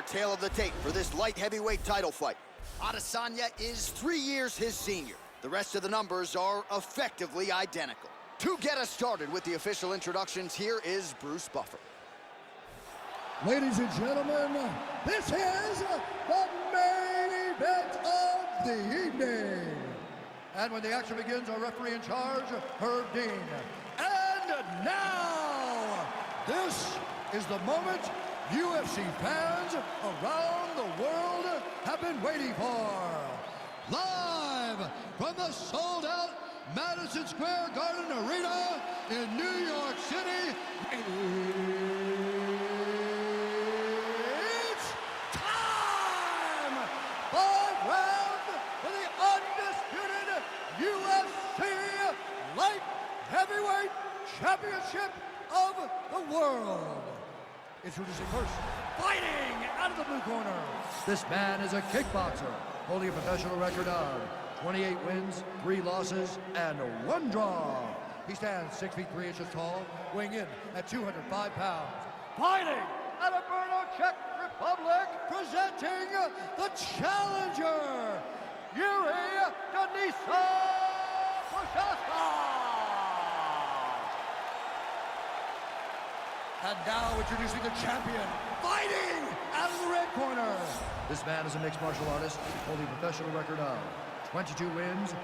tale of the tape for this light heavyweight title fight. Adesanya is 3 years his senior. The rest of the numbers are effectively identical. To get us started with the official introductions, here is Bruce Buffer. Ladies and gentlemen, this is the main event of the evening. And when the action begins, our referee in charge, Herb Dean. And now, this is the moment UFC fans around the world have been waiting for. Live from the sold-out Madison Square Garden Arena in New York City, it's time! 5 rounds for the undisputed UFC Light Heavyweight Championship of the world. Introducing first, fighting out of the blue corner. This man is a kickboxer, holding a professional record of 28 wins, 3 losses, and 1 draw. He stands 6 feet 3 inches tall, weighing in at 205 pounds. Fighting out of Brno, Czech Republic, presenting the challenger, Jiri Prochazka. And now introducing the champion, fighting out of the red corner. This man is a mixed martial artist, holding a professional record of 22 wins,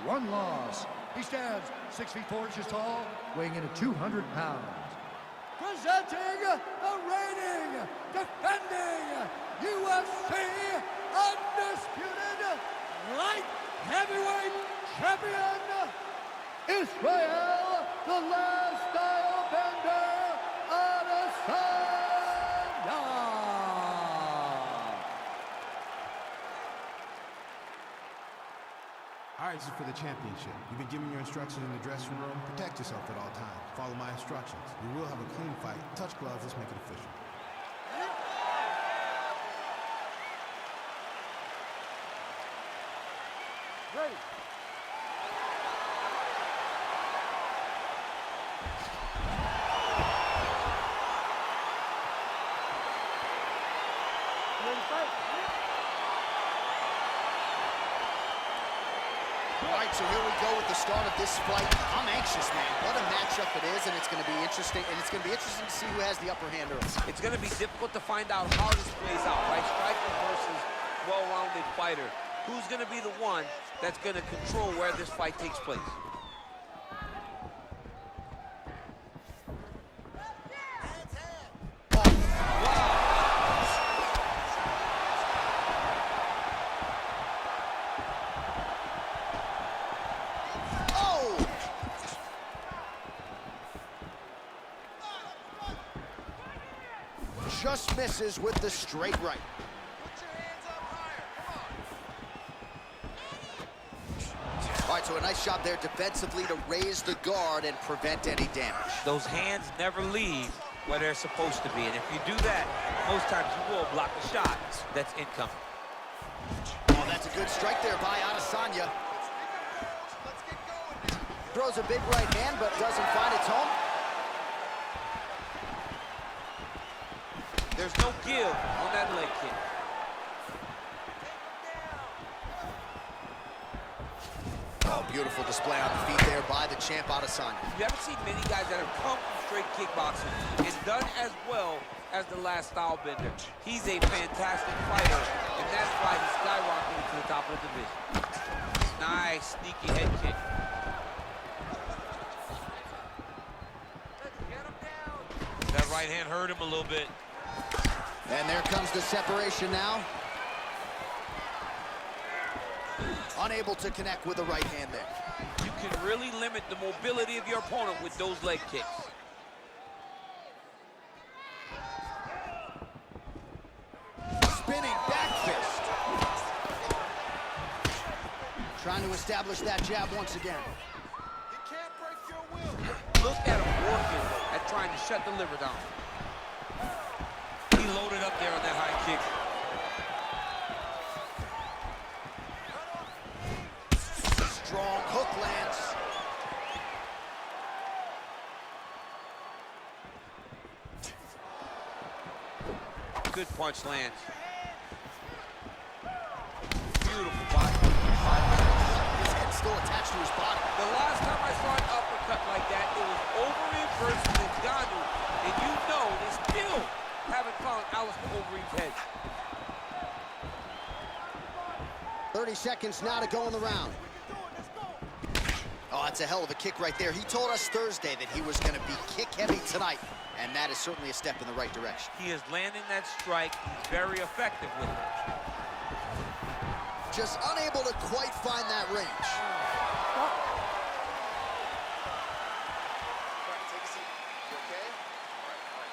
1 loss. He stands 6 feet 4 inches tall, weighing in at 200 pounds. Presenting the reigning, defending UFC undisputed light heavyweight champion, Israel, the last style bender, Adesanya. All right, this is for the championship. You've been given your instructions in the dressing room. Protect yourself at all times. Follow my instructions. We will have a clean fight. Touch gloves. Let's make it official. Ready. All right, so here we go with the start of this fight. I'm anxious, man. What a matchup it is, and it's going to be interesting. And it's going to be interesting to see who has the upper hand early. It's going to be difficult to find out how this plays out, right? Striker versus well-rounded fighter. Who's going to be the one that's going to control where this fight takes place? Just misses with the straight right. All right, so a nice job there defensively to raise the guard and prevent any damage. Those hands never leave where they're supposed to be, and if you do that, most times you will block the shot that's incoming. Oh, that's a good strike there by Adesanya. Throws a big right hand, but doesn't find its home. There's no give on that leg kick. Oh, beautiful display on the feet there by the champ Adesanya. You haven't seen many guys that have come from straight kickboxing and done as well as the last style bender. He's a fantastic fighter, and that's why he's skyrocketing to the top of the division. Nice, sneaky head kick. That right hand hurt him a little bit. And there comes the separation now. Unable to connect with the right hand there. You can really limit the mobility of your opponent with those leg kicks. Spinning back fist. Trying to establish that jab once again. He can't break your will. Look at him working at trying to shut the liver down. He loaded up there on that high kick. Strong hook lands. Good punch lands. Beautiful body. His head still attached to his body. The last time I saw an uppercut like that, it was Overeem versus Ngannou, and you know they still haven't found Alistair Overeem's head. 30 seconds now to go in the round. Oh, that's a hell of a kick right there. He told us Thursday that he was going to be kick-heavy tonight, and that is certainly a step in the right direction. He is landing that strike. He's very effective with it. Just unable to quite find that range. Stop. Take a seat. You okay? All right.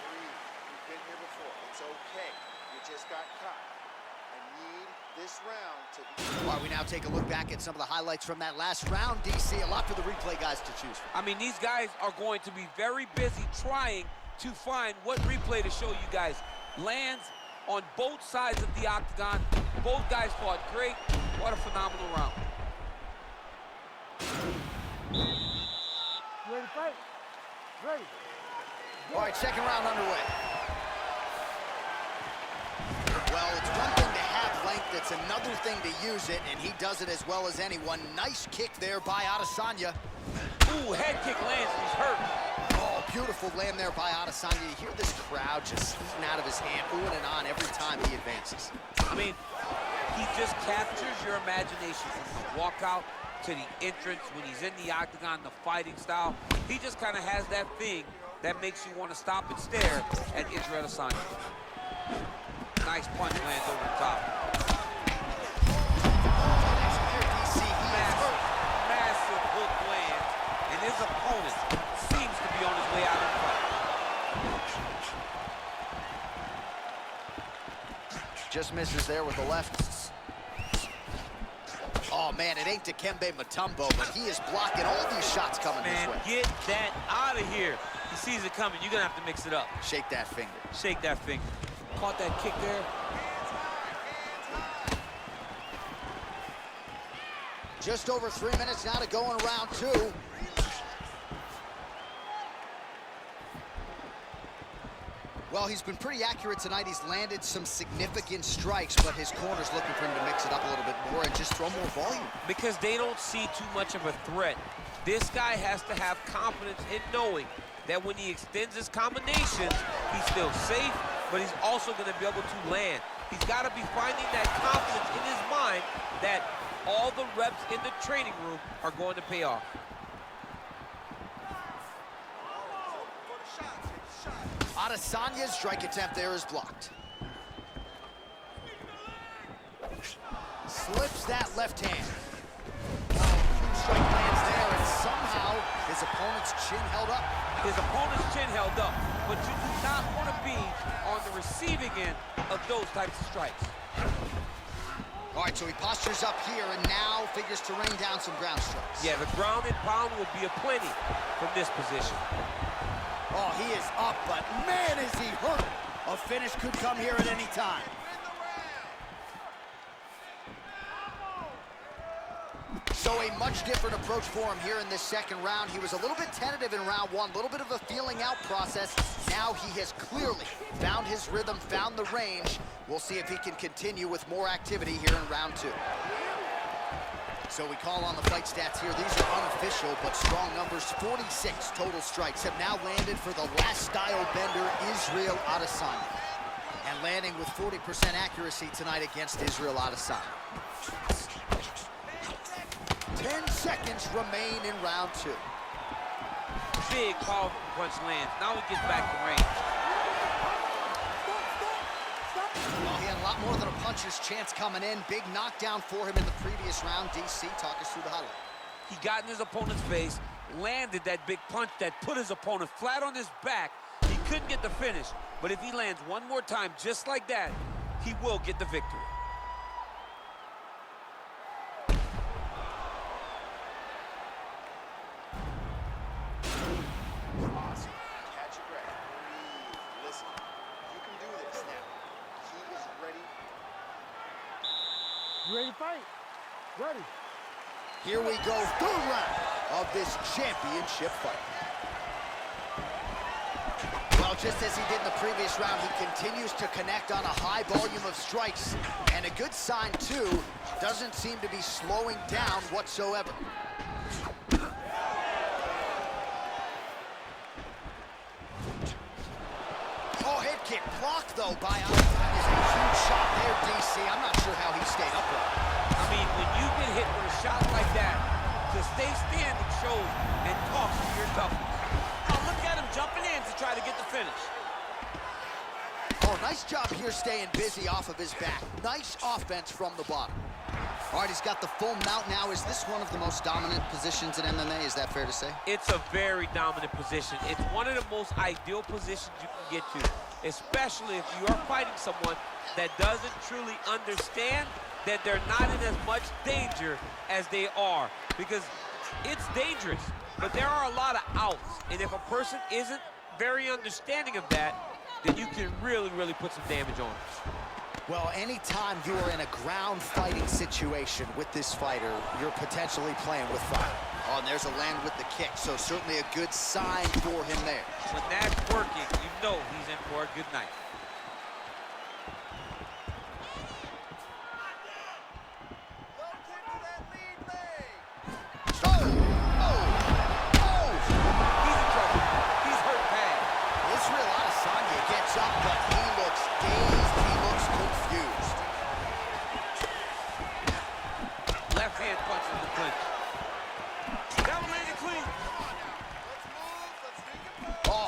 Breathe. You've been here before. It's okay. You just got caught. I need this round to be... While we now take a look back at some of the highlights from that last round, DC, a lot for the replay guys to choose from. I mean, these guys are going to be very busy trying to find what replay to show you guys. Lands on both sides of the octagon. Both guys fought great. What a phenomenal round. Ready to fight? Ready. All right, second round underway. Well, it's one thing to have length, it's another thing to use it, and he does it as well as anyone. Nice kick there by Adesanya. Ooh, head kick lands, he's hurt. Oh, beautiful land there by Adesanya. You hear this crowd just eating out of his hand, oohing and on every time he advances. I mean, he just captures your imagination from the walkout to the entrance when he's in the octagon, the fighting style. He just kind of has that thing that makes you want to stop and stare at Jiri Adesanya. Nice punch lands over the top. Massive hook lands, and his opponent seems to be on his way out of the fight. Just misses there with the left. Oh, man, it ain't Dikembe Mutombo, but he is blocking all these shots coming his Man, way. get that out of here. He sees it coming. You're going to have to mix it up. Shake that finger. Shake that finger. Caught that kick there. Just over 3 minutes now to go in round two. Well, he's been pretty accurate tonight. He's landed some significant strikes, but his corner's looking for him to mix it up a little bit more and just throw more volume. Because they don't see too much of a threat. This guy has to have confidence in knowing that when he extends his combinations, he's still safe, but he's also going to be able to land. He's got to be finding that confidence in his mind that all the reps in the training room are going to pay off. Adesanya's strike attempt there is blocked. Slips that left hand. Strike lands there, and somehow his opponent's chin held up. His opponent's chin held up, but you do not want to be on the receiving end of those types of strikes. All right, so he postures up here and now figures to rain down some ground strikes. Yeah, the ground and pound would be aplenty from this position. Oh, he is up, but man, is he hurt. A finish could come here at any time. So a much different approach for him here in this second round. He was a little bit tentative in round one, a little bit of a feeling out process. Now he has clearly found his rhythm, found the range. We'll see if he can continue with more activity here in round two. So we call on the fight stats here. These are unofficial, but strong numbers. 46 total strikes have now landed for the last style bender, Jiri Adesanya. And landing with 40% accuracy tonight against Jiri Adesanya. 10 seconds remain in round two. Big, powerful punch lands. Now he gets back to range. Well, he had a lot more than a puncher's chance coming in. Big knockdown for him in the previous round. DC, talk us through the highlight. He got in his opponent's face, landed that big punch that put his opponent flat on his back. He couldn't get the finish, but if he lands one more time just like that, he will get the victory. Awesome. Catch your breath. Breathe. Listen. You can do this now. He is ready. You ready to fight? Ready. Here we go, third round of this championship fight. Well, just as he did in the previous round, he continues to connect on a high volume of strikes. And a good sign, too, doesn't seem to be slowing down whatsoever. Oh, head kick blocked, though, by Adesanya. A huge shot there, DC. I'm not sure how he stayed upright. I mean, when you get hit with a shot like that, to stay standing shows and talks to your toughness. Oh, look at him jumping in to try to get the finish. Oh, nice job here staying busy off of his back. Nice offense from the bottom. All right, he's got the full mount now. Is this one of the most dominant positions in MMA? Is that fair to say? It's a very dominant position. It's one of the most ideal positions you can get to, especially if you are fighting someone that doesn't truly understand that they're not in as much danger as they are, because it's dangerous, but there are a lot of outs, and if a person isn't very understanding of that, then you can really, really put some damage on it. Well, anytime you are in a ground fighting situation with this fighter, you're potentially playing with fire. Oh, and there's a land with the kick, so certainly a good sign for him there. When that's working, you know he's in for a good night.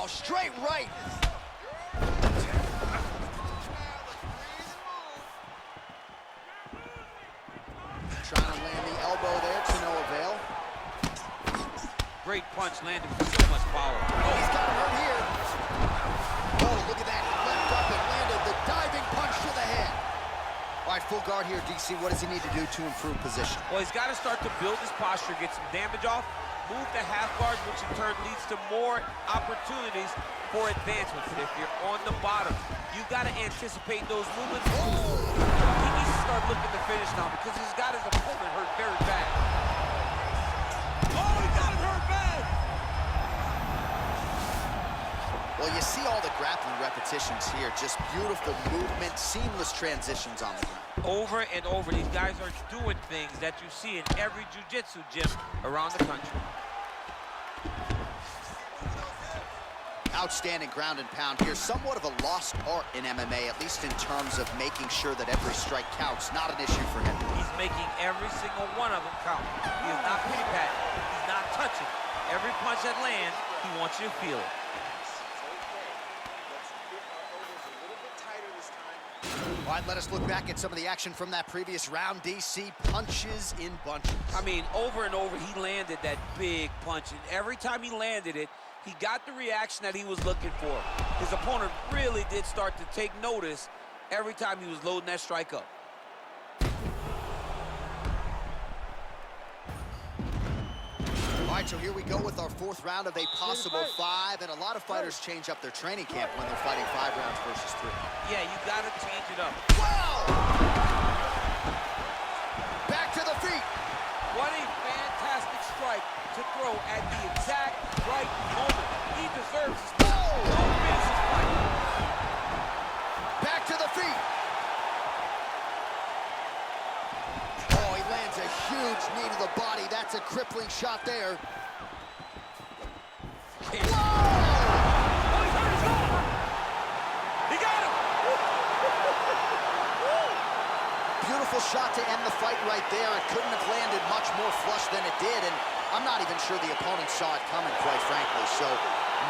Straight right. Trying to land the elbow there to no avail. Great punch landed with so much power. Oh, he's got him hurt here. Oh, look at that. He leapt up and landed the diving punch to the head. All right, full guard here, DC. What does he need to do to improve position? Well, he's got to start to build his posture, get some damage off, move the half guard, which in turn leads to more opportunities for advancements. If you're on the bottom, you got to anticipate those movements. Oh! He needs to start looking to finish now because he's got his opponent hurt very bad. Oh, he got him hurt bad! Well, you see all the grappling repetitions here. Just beautiful movement, seamless transitions on the ground. Over and over, these guys are doing things that you see in every jiu-jitsu gym around the country. Outstanding ground and pound here. Somewhat of a lost art in MMA, at least in terms of making sure that every strike counts. Not an issue for him. He's making every single one of them count. He is not pity-patting. He's not touching. Every punch that lands, he wants you to feel it. All right, let us look back at some of the action from that previous round. DC, punches in bunches. I mean, over and over, he landed that big punch, and every time he landed it, he got the reaction that he was looking for. His opponent really did start to take notice every time he was loading that strike up. All right, so here we go with our fourth round of a possible 5, and a lot of fighters change up their training camp when they're fighting 5 rounds versus 3. Yeah, you got to change it up. Wow! Back to the feet. What a fantastic strike to throw at the exact right moment. He deserves this. Don't finish his fight. Back to the feet. Oh, he lands a huge knee to the body. That's a crippling shot there. Whoa! Oh, he's hurt his arm. He got him. Beautiful shot to end the fight right there. It couldn't have landed much more flush than it did, and I'm not even sure the opponent saw it coming, quite frankly. So,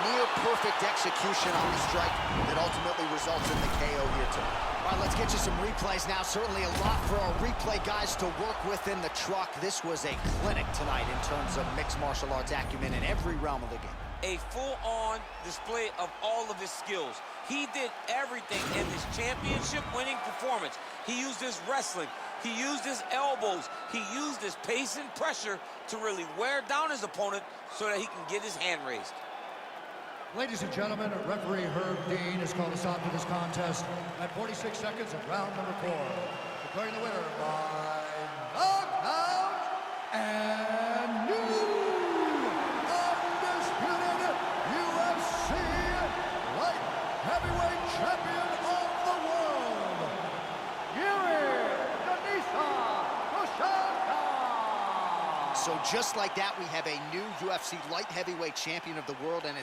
near perfect execution on the strike that ultimately results in the KO here tonight. All right, let's get you some replays now. Certainly a lot for our replay guys to work with in the truck. This was a clinic tonight in terms of mixed martial arts acumen in every realm of the game. A full-on display of all of his skills. He did everything in this championship-winning performance. He used his wrestling. He used his elbows. He used his pace and pressure to really wear down his opponent so that he can get his hand raised. Ladies and gentlemen, referee Herb Dean has called a stop to this contest at 46 seconds of round number 4. Declaring the winner by knockout and new undisputed UFC light So just like that, we have a new UFC light heavyweight champion of the world, and